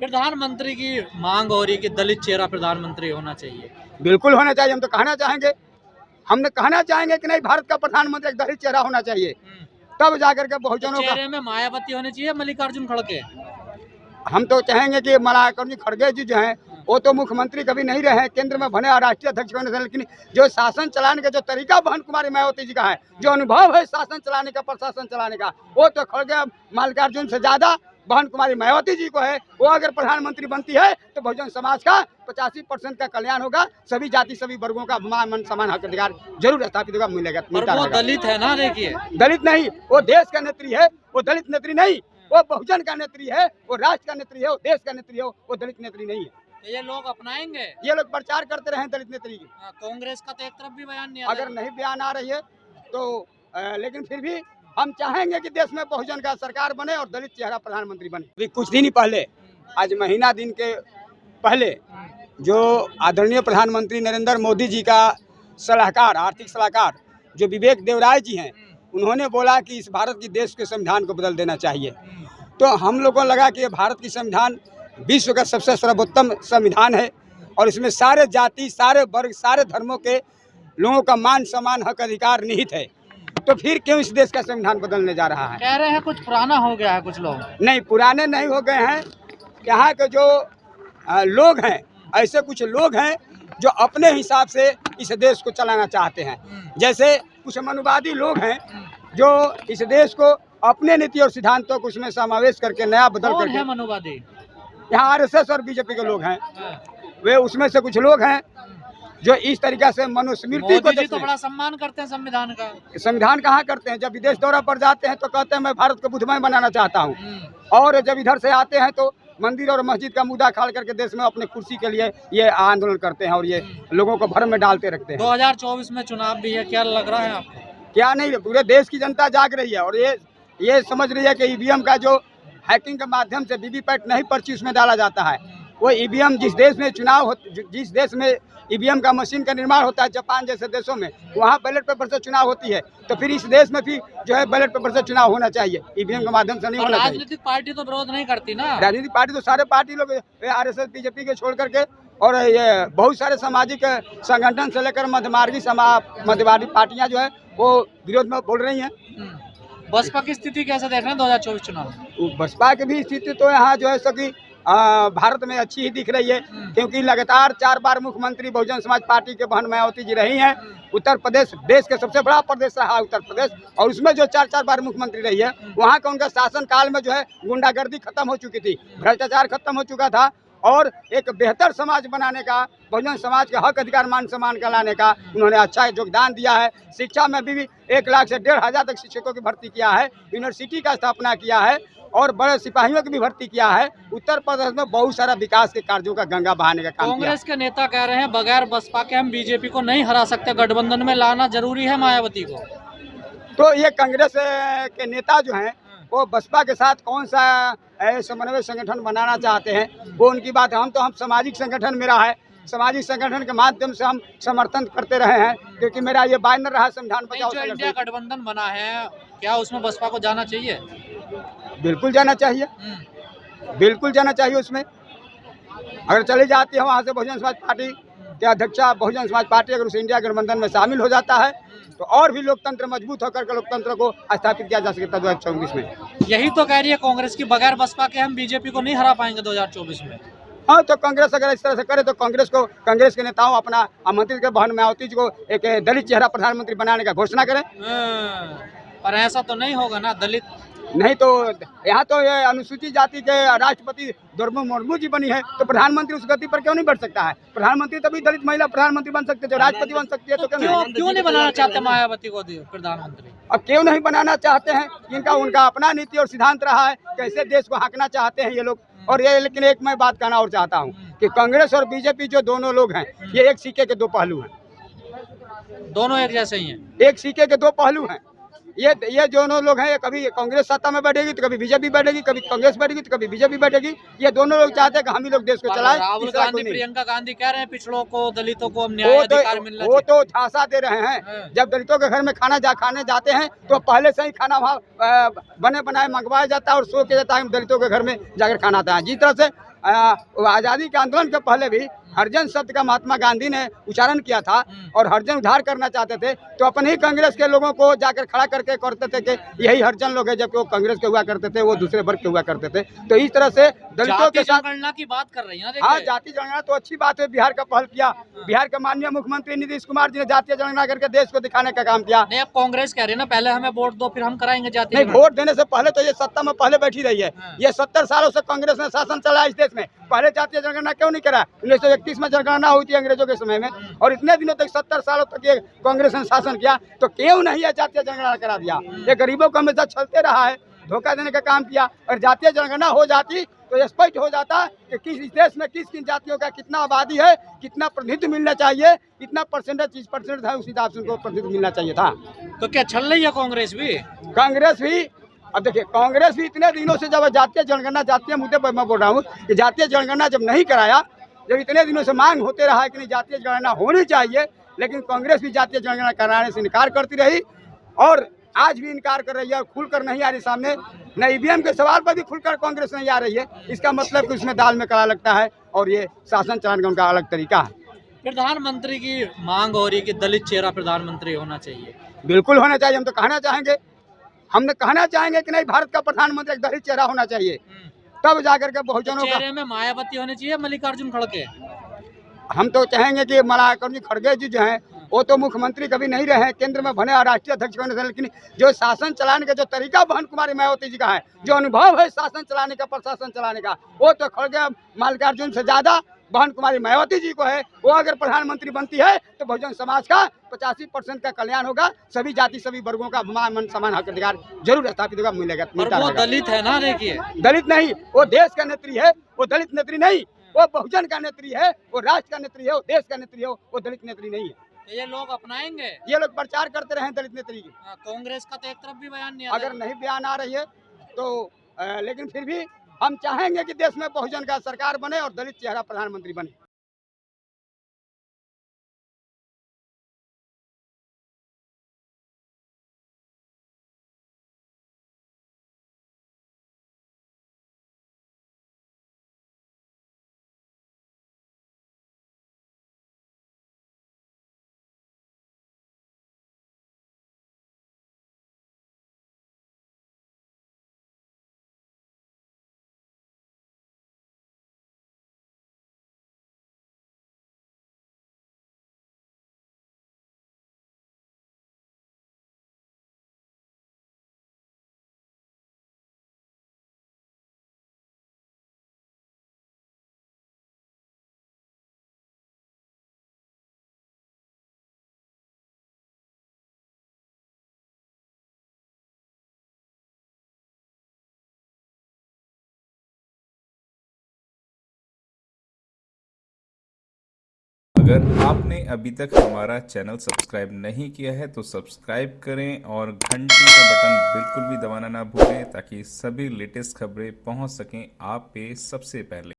प्रधानमंत्री की मांग हो रही है कि दलित चेहरा प्रधानमंत्री होना चाहिए। बिल्कुल होना चाहिए। हम तो कहना चाहेंगे, हमने कहना चाहेंगे कि नहीं, भारत का प्रधानमंत्री एक दलित चेहरा होना चाहिए, तब जाकर के तो बहुजनों का। चेहरे में मायावती होनी चाहिए, मल्लिकार्जुन खड़गे। हम तो चाहेंगे कि मल्लिकार्जुन खड़गे जी जो हैं वो तो मुख्यमंत्री कभी नहीं रहे हैं, केंद्र में बने और राष्ट्रीय अध्यक्ष बने, लेकिन जो शासन चलाने का जो तरीका बहन कुमारी मायावती जी का है, जो अनुभव है शासन चलाने का, प्रशासन चलाने का, वो तो खड़गे मल्लिकार्जुन से ज्यादा बहन कुमारी मायावती जी को है। वो अगर प्रधानमंत्री बनती है तो बहुजन समाज का 85% का कल्याण होगा, सभी जाति सभी वर्गों का मान सम्मान हक अधिकार जरूर स्थापित होगा, मिलेगा। पर वो दलित है ना, देखिए दलित नहीं, वो देश का नेत्री है, वो दलित नेत्री नहीं, वो बहुजन का नेत्री है, वो राष्ट्र का नेत्री है, वो देश का नेत्री है, वो दलित नेत्री नहीं है। तो ये लोग अपनाएंगे, ये लोग प्रचार करते रहे दलित नेत्री की। कांग्रेस का तो एक तरफ भी बयान नहीं अगर नहीं बयान आ रही है तो लेकिन फिर भी हम चाहेंगे कि देश में बहुजन का सरकार बने और दलित चेहरा प्रधानमंत्री बने। अभी कुछ दिन ही पहले, आज महीना दिन के पहले, जो आदरणीय प्रधानमंत्री नरेंद्र मोदी जी का सलाहकार, आर्थिक सलाहकार जो विवेक देवराय जी हैं, उन्होंने बोला कि इस भारत की देश के संविधान को बदल देना चाहिए। तो हम लोगों को लगा कि ये भारत की संविधान विश्व का सबसे सर्वोत्तम संविधान है और इसमें सारे जाति, सारे वर्ग, सारे धर्मों के लोगों का मान सम्मान हक अधिकार निहित है। तो फिर क्यों इस देश का संविधान बदलने जा रहा है? कह रहे हैं कुछ पुराना हो गया है, कुछ लोग। नहीं, पुराने नहीं हो गए हैं। यहाँ के जो लोग हैं, ऐसे कुछ लोग हैं जो अपने हिसाब से इस देश को चलाना चाहते हैं। जैसे कुछ मनुवादी लोग हैं जो इस देश को अपने नीति और सिद्धांतों को उसमें समावेश करके नया बदल करके। है मनुवादी? यहाँ आरएसएस और बीजेपी के लोग हैं, वे उसमें से कुछ लोग हैं जो इस तरीके से मनुस्मृति को तो बड़ा सम्मान करते हैं संविधान का। संविधान कहाँ करते हैं? जब विदेश दौरा पर जाते हैं तो कहते हैं मैं भारत को बुद्धमय बनाना चाहता हूँ, और जब इधर से आते हैं तो मंदिर और मस्जिद का मुद्दा खाड़ करके देश में अपने कुर्सी के लिए ये आंदोलन करते हैं और ये लोगों को भ्रम में डालते रखते हैं। 2024 में चुनाव भी है, क्या लग रहा है आपको? क्या नहीं, पूरे देश की जनता जाग रही है और ये समझ रही है कि ईवीएम का जो हैकिंग के माध्यम से वीवीपैट नहीं पर्ची उसमें डाला जाता है, वो ईवीएम जिस देश में जिस देश में ईवीएम का मशीन का निर्माण होता है, जापान जैसे देशों में, वहाँ बैलेट पेपर से चुनाव होती है। तो फिर इस देश में भी जो है बैलेट पेपर से चुनाव होना चाहिए, ईवीएम के माध्यम से नहीं होना चाहिए। राजनीतिक पार्टी तो विरोध नहीं करती ना? राजनीतिक पार्टी तो सारे पार्टी लोग, आरएसएस बीजेपी के छोड़ करके, और ये बहुत सारे सामाजिक संगठन से लेकर मध्यवादी पार्टियां जो है वो विरोध में बोल रही हैं। बसपा की स्थिति कैसे देख रहे हैं 2024 चुनाव? बसपा की भी स्थिति तो यहाँ जो है सकी भारत में अच्छी ही दिख रही है, क्योंकि लगातार 4 बार मुख्यमंत्री बहुजन समाज पार्टी के बहन मायावती जी रही हैं। उत्तर प्रदेश देश के सबसे बड़ा प्रदेश रहा उत्तर प्रदेश, और उसमें जो 4 बार मुख्यमंत्री रही है, वहाँ का उनका शासन काल में जो है गुंडागर्दी खत्म हो चुकी थी, भ्रष्टाचार खत्म हो चुका था, और एक बेहतर समाज बनाने का, बहुजन समाज के हक अधिकार मान सम्मान का लाने का उन्होंने अच्छा योगदान दिया है। शिक्षा में भी 1 लाख से 1,500 तक शिक्षकों की भर्ती किया है, यूनिवर्सिटी का स्थापना किया है, और बड़े सिपाहियों की भी भर्ती किया है। उत्तर प्रदेश में बहुत सारा विकास के कार्यों का गंगा बहाने का काम किया। कांग्रेस के नेता कह रहे हैं बगैर बसपा के हम बीजेपी को नहीं हरा सकते, गठबंधन में लाना जरूरी है मायावती को। तो ये कांग्रेस के नेता जो हैं वो बसपा के साथ कौन सा समन्वय संगठन बनाना चाहते हैं, वो उनकी बात है। हम सामाजिक संगठन मेरा है, सामाजिक संगठन के माध्यम से हम समर्थन करते रहे हैं, क्योंकि मेरा ये बैनर रहा संविधान बचाओ। जो इंडिया गठबंधन बना है, क्या उसमें बसपा को जाना चाहिए? बिल्कुल जाना चाहिए, बिल्कुल जाना चाहिए। उसमें अगर चली जाती है वहाँ से बहुजन समाज पार्टी के अध्यक्षा, बहुजन समाज पार्टी अगर उस इंडिया गठबंधन में शामिल हो जाता है तो और भी लोकतंत्र मजबूत होकर के लोकतंत्र को स्थापित किया जा सकता है 2024 में। यही तो कह रही है कांग्रेस की, बगैर बसपा के हम बीजेपी को नहीं हरा पाएंगे 2024 में। हाँ, तो कांग्रेस अगर इस तरह से करे तो कांग्रेस के नेताओं अपना आमंत्रित कर बहन मायावती जी को एक दलित चेहरा प्रधानमंत्री बनाने का घोषणा करें। पर ऐसा तो नहीं होगा ना, दलित नहीं तो यहाँ तो ये अनुसूचित जाति के राष्ट्रपति द्रौपदी मुर्मू जी बनी है, तो प्रधानमंत्री उस गति पर क्यों नहीं बढ़ सकता है? प्रधानमंत्री तभी दलित महिला प्रधानमंत्री बन सकती है, जो राष्ट्रपति बन सकती है। तो क्यों नहीं बनाना चाहते मायावती को प्रधानमंत्री? अब क्यों नहीं बनाना चाहते हैं? इनका उनका अपना नीति और सिद्धांत रहा है, कैसे देश को हाँकना चाहते हैं ये लोग। और ये लेकिन एक मैं बात कहना और चाहता हूँ कि कांग्रेस और बीजेपी जो दोनों लोग हैं, ये एक सिक्के के 2 पहलू हैं। दोनों एक जैसे ही हैं, एक सिक्के के 2 पहलू हैं। ये दोनों लोग हैं, कभी कांग्रेस सत्ता में बैठेगी तो कभी बीजेपी बैठेगी, कभी कांग्रेस बैठेगी तो कभी बीजेपी बैठेगी। ये दोनों लोग चाहते हैं कि हम ही लोग देश को चलाएं। राहुल गांधी, प्रियंका गांधी कह रहे हैं पिछड़ों को, दलितों को न्याय अधिकार मिलना चाहिए। वो तो झांसा दे रहे हैं। जब दलितों के घर में खाने जाते हैं तो पहले से ही खाना वहाँ बने बनाए मंगवाया जाता है और शो किया जाता है, दलितों के घर में जाकर खाना आता है। जिस तरह से आज़ादी के आंदोलन के पहले भी हरिजन शब्द का महात्मा गांधी ने उच्चारण किया था और हरिजन उद्धार करना चाहते थे, तो अपने ही कांग्रेस के लोगों को जाकर खड़ा करके करते थे कि यही हरिजन लोग है, जबकि वो कांग्रेस के हुआ करते थे, वो दूसरे वर्ग के हुआ करते थे। तो इस तरह से दलितों के साथ जनगणना की बात कर रही है। हाँ, जाति जनगणना तो अच्छी बात है, बिहार का पहल किया। बिहार के माननीय मुख्यमंत्री नीतीश कुमार जी ने जातीय जनगणना करके देश को दिखाने का काम किया। नहीं, अब कांग्रेस कह रही है ना पहले हमें वोट दो फिर हम कराएंगे जातीय नहीं, जनगणना। वोट देने से पहले तो ये सत्ता में पहले बैठी रही है। ये 70 सालों से कांग्रेस ने शासन चलाया इस देश में, पहले जातीय जनगणना क्यों नहीं करा? 1931 में जनगणना हुई थी अंग्रेजों के समय में, और इतने दिनों तक 70 सालों तक ये कांग्रेस ने शासन किया, तो क्यों नहीं है जातीय जनगणना करा दिया? ये गरीबों को हमेशा छलते रहा है, धोखा देने का काम किया। और जातीय जनगणना हो जाती तो स्पष्ट हो जाता कि किस देश में किस किन जातियों का कितना आबादी है, कितना प्रतिनिधित्व मिलना चाहिए, कितना परसेंट था, उस हिसाब से उनको प्रतिनिधित्व मिलना चाहिए था। तो क्या छल रही है कांग्रेस भी? कांग्रेस भी, अब देखिए, कांग्रेस भी इतने दिनों से जब जातीय जनगणना, जातीय मुद्दे पर मैं बोल रहा हूँ कि जातीय जनगणना जब नहीं कराया, जब इतने दिनों से मांग होते रहा कि नहीं जातीय जनगणना होनी चाहिए, लेकिन कांग्रेस भी जातीय जनगणना कराने से इनकार करती रही और आज भी इनकार कर रही है और खुलकर नहीं आ रही सामने। न ईवीएम के सवाल पर भी खुलकर कांग्रेस नहीं आ रही है। इसका मतलब कि उसमें दाल में काला लगता है और ये शासन चलाने का उनका अलग तरीका है। प्रधानमंत्री की मांग हो रही है कि दलित चेहरा प्रधानमंत्री होना चाहिए। बिल्कुल होना चाहिए, हम तो कहना चाहेंगे, हमने कहना चाहेंगे कि नहीं, भारत का प्रधानमंत्री एक दलित चेहरा होना चाहिए, तब जाकर के बहुजनों का। चेहरे में मायावती होनी चाहिए, मल्लिकार्जुन खड़गे। हम तो चाहेंगे कि मल्लिकार्जुन खड़गे जी जो हैं वो तो मुख्यमंत्री कभी नहीं रहे हैं, केंद्र में बने और राष्ट्रीय अध्यक्ष बने थे, लेकिन जो शासन चलाने का जो तरीका बहन कुमारी मायावती जी का है, जो अनुभव है शासन चलाने का, प्रशासन चलाने का, वो तो खड़गे मल्लिकार्जुन से ज्यादा बहन कुमारी मायावती जी को है। वो अगर प्रधानमंत्री बनती है तो बहुजन समाज का 85% का कल्याण होगा, सभी जाति सभी वर्गों का मान सम्मान हक अधिकार जरूर स्थापित होगा, मिलेगा। पर वो दलित है ना, देखिए दलित नहीं, वो देश का नेत्री है, वो दलित नेत्री नहीं, वो बहुजन का नेत्री है, वो राष्ट्र का नेत्री है, वो देश का नेत्री है, वो दलित नेत्री नहीं है। तो ये लोग अपनाएंगे, ये लोग प्रचार करते रहे दलित नेत्री की। कांग्रेस का तो एक तरफ भी बयान नहीं अगर नहीं बयान आ रही है तो लेकिन फिर भी हम चाहेंगे कि देश में बहुजन का सरकार बने और दलित चेहरा प्रधानमंत्री बने। अगर आपने अभी तक हमारा चैनल सब्सक्राइब नहीं किया है तो सब्सक्राइब करें और घंटी का बटन बिल्कुल भी दबाना ना भूलें ताकि सभी लेटेस्ट खबरें पहुंच सकें आप पे सबसे पहले।